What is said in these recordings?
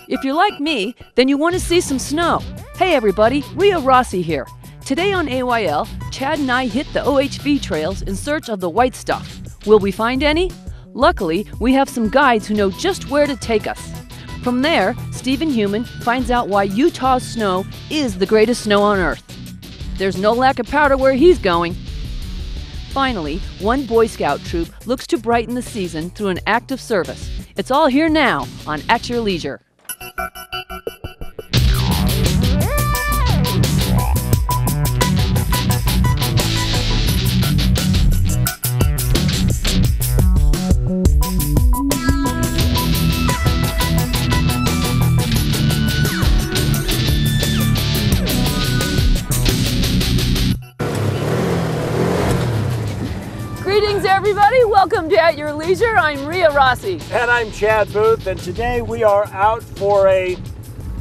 If you're like me, then you want to see some snow. Hey everybody, Rhea Rossi here. Today on AYL, Chad and I hit the OHV trails in search of the white stuff. Will we find any? Luckily, we have some guides who know just where to take us. From there, Stephen Heumann finds out why Utah's snow is the greatest snow on Earth. There's no lack of powder where he's going. Finally, one Boy Scout troop looks to brighten the season through an act of service. It's all here now on At Your Leisure. Greetings everybody, welcome to At Your Leisure. I'm Rhea Rossi. And I'm Chad Booth, and today we are out for a,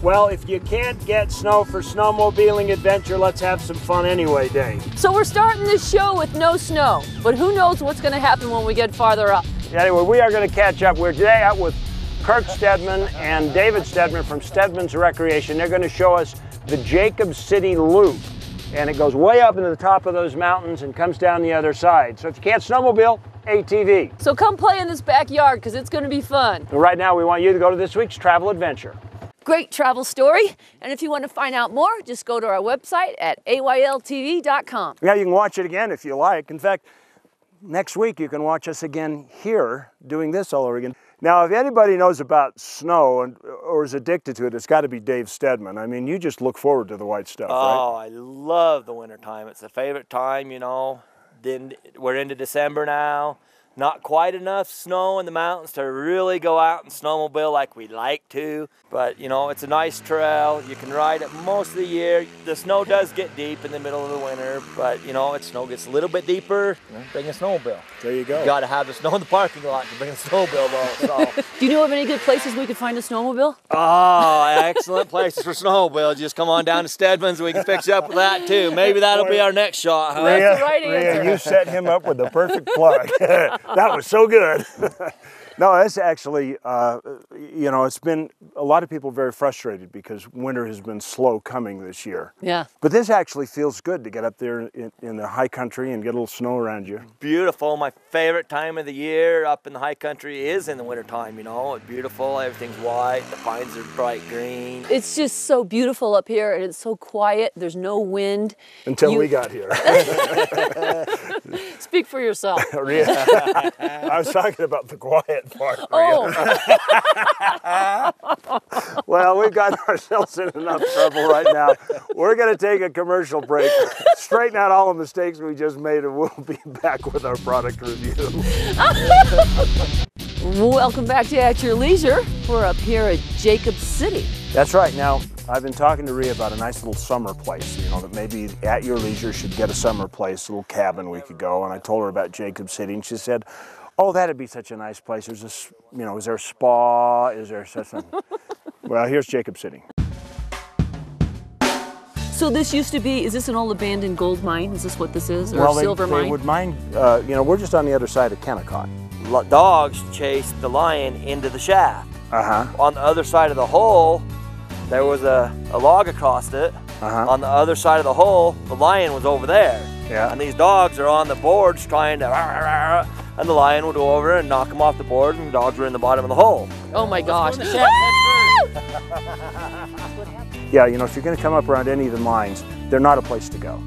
well, if you can't get snow for snowmobiling adventure, let's have some fun anyway day. So we're starting this show with no snow, but who knows what's going to happen when we get farther up. Anyway, we are going to catch up. We're today out with Kirk Stedman and David Stedman from Stedman's Recreation. They're going to show us the Jacob City Loop. And it goes way up into the top of those mountains and comes down the other side. So if you can't snowmobile, ATV. So come play in this backyard because it's going to be fun. And right now we want you to go to this week's travel adventure. Great travel story. And if you want to find out more, just go to our website at AYLTV.com. Yeah, you can watch it again if you like. In fact, next week you can watch us again here doing this all over again. Now, if anybody knows about snow or is addicted to it, it's got to be Dave Stedman. I mean, you just look forward to the white stuff, right? Oh, I love the winter time. It's a favorite time, you know. Then we're into December now. Not quite enough snow in the mountains to really go out and snowmobile like we'd like to. But, you know, it's a nice trail. You can ride it most of the year. The snow does get deep in the middle of the winter, but, you know, snow gets a little bit deeper. Bring a snowmobile. There you go. You got to have the snow in the parking lot to bring a snowmobile, though. So. Do you know of any good places we could find a snowmobile? Oh, excellent places for snowmobiles. Just come on down to Stedman's. We can fix you up with that, too. Maybe that'll be our next shot, huh? That's the right answer. Rhea, you set him up with the perfect plug. That was so good. No, it's actually, you know, it's been a lot of people very frustrated because winter has been slow coming this year. Yeah. But this actually feels good to get up there in the high country and get a little snow around you. Beautiful. My favorite time of the year up in the high country is in the winter time, you know. It's beautiful. Everything's white. The pines are bright green. It's just so beautiful up here and it's so quiet. There's no wind. Until we got here. Speak for yourself. Rhea, I was talking about the quiet part. Oh. Well, we've gotten ourselves in enough trouble right now. We're going to take a commercial break, straighten out all the mistakes we just made, and we'll be back with our product review. Welcome back to At Your Leisure. We're up here at Jacob City. That's right. Now, I've been talking to Rhea about a nice little summer place, you know, that maybe At Your Leisure should get a summer place, a little cabin we could go. And I told her about Jacob City, and she said, oh, that'd be such a nice place. There's this, you know, is there a spa? Is there such a... Well, here's Jacob City. So this used to be, is this an old abandoned gold mine? Is this what this is? Or Well, silver they mine? would mine, you know, we're just on the other side of Kennecott. Dogs chased the lion into the shaft. Uh-huh. On the other side of the hole, there was a log across it. Uh-huh. On the other side of the hole, the lion was over there. Yeah. And these dogs are on the boards trying to, and the lion would go over and knock them off the board, and the dogs were in the bottom of the hole. Oh my gosh. Yeah, you know, if you're going to come up around any of the mines, they're not a place to go.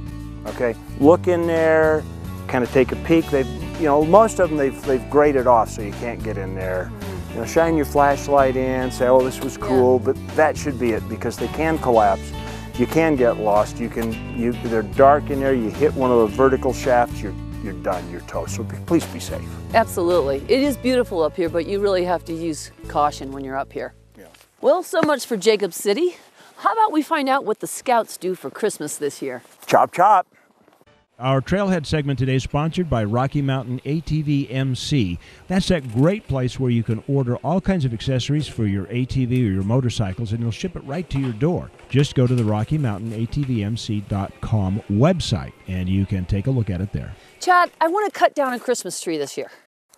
Okay, look in there, kind of take a peek. They've, you know, most of them they've graded off so you can't get in there. You know, shine your flashlight in, say, oh, this was cool, but that should be it because they can collapse. You can get lost. They're dark in there. You hit one of the vertical shafts, you're done. You're toast. So please be safe. Absolutely. It is beautiful up here, but you really have to use caution when you're up here. Yeah. Well, so much for Jacob City. How about we find out what the Scouts do for Christmas this year? Chop, chop. Our Trailhead segment today is sponsored by Rocky Mountain ATV MC. That's that great place where you can order all kinds of accessories for your ATV or your motorcycles, and they'll ship it right to your door. Just go to the Rocky Mountain ATVMC.com website, and you can take a look at it there. Chad, I want to cut down a Christmas tree this year.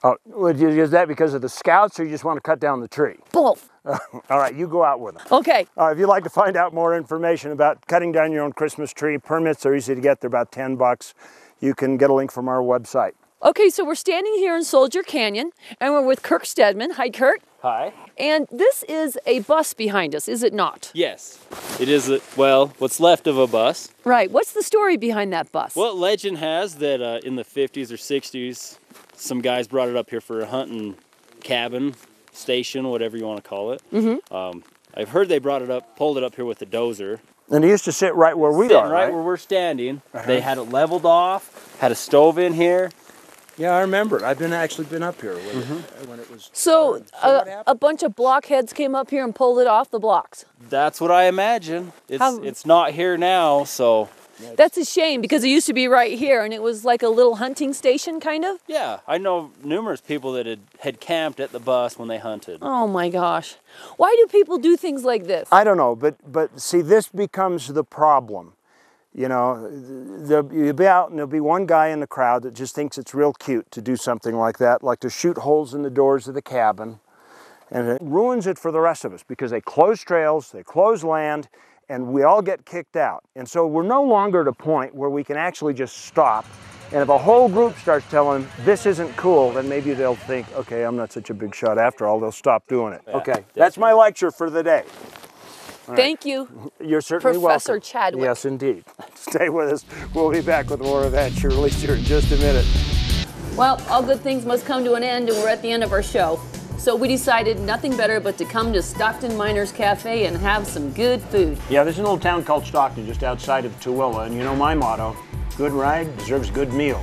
Oh, is that because of the scouts, or you just want to cut down the tree? Both. All right, you go out with them. Okay. If you'd like to find out more information about cutting down your own Christmas tree, permits are easy to get. They're about 10 bucks. You can get a link from our website. Okay, so we're standing here in Soldier Canyon, and we're with Kirk Stedman. Hi, Kirk. Hi. And this is a bus behind us, is it not? Yes, it is, well, what's left of a bus. Right. What's the story behind that bus? Well, legend has that in the 50s or 60s, some guys brought it up here for a hunting cabin, station, whatever you want to call it. Mm-hmm. I've heard they pulled it up here with a dozer. And it used to sit right where we Sitting are, right where we're standing. They had it leveled off, had a stove in here. Yeah, I remember it. I've actually been up here when it was. So a bunch of blockheads came up here and pulled it off the blocks. That's what I imagine. It's not here now, so. That's a shame, because it used to be right here, and it was like a little hunting station, kind of. Yeah, I know numerous people that had camped at the bus when they hunted. Oh my gosh. Why do people do things like this? I don't know, but see, this becomes the problem. You know, you'll be out and there'll be one guy in the crowd that just thinks it's real cute to do something like that, like to shoot holes in the doors of the cabin. And it ruins it for the rest of us, because they close trails, they close land, and we all get kicked out. And so we're no longer at a point where we can actually just stop. And if a whole group starts telling them this isn't cool, then maybe they'll think, okay, I'm not such a big shot after all, they'll stop doing it. Yeah, okay, definitely. That's my lecture for the day. Thank you, You're certainly Professor welcome. Chadwick. Yes, indeed. Stay with us. We'll be back with more of At Your Leisure in just a minute. Well, all good things must come to an end, and we're at the end of our show. So we decided nothing better but to come to Stockton Miners Cafe and have some good food. Yeah, there's a little town called Stockton just outside of Tooele, and you know my motto, good ride deserves good meal.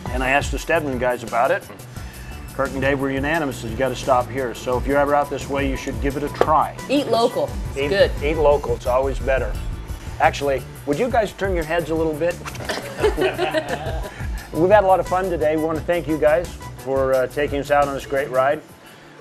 And I asked the Stedman guys about it. Kirk and Dave were unanimous that you got to stop here. So if you're ever out this way, you should give it a try. Eat local. It's good. Eat local. It's always better. Actually, would you guys turn your heads a little bit? We've had a lot of fun today. We want to thank you guys for taking us out on this great ride.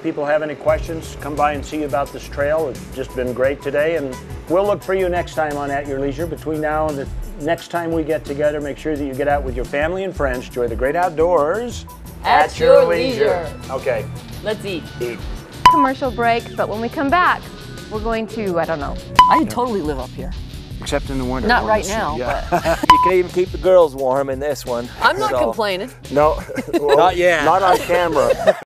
People have any questions, come by and see about this trail. It's just been great today, and we'll look for you next time on At Your Leisure. Between now and the next time we get together, make sure that you get out with your family and friends. Enjoy the great outdoors. At your leisure. Okay. Let's eat. Eat. Commercial break, but when we come back, we're going to, I don't know. I could totally live up here. Except in the winter. Not right now, Yeah. You can even keep the girls warm in this one. I'm not So- complaining. No. Well, Not yet. Not on camera.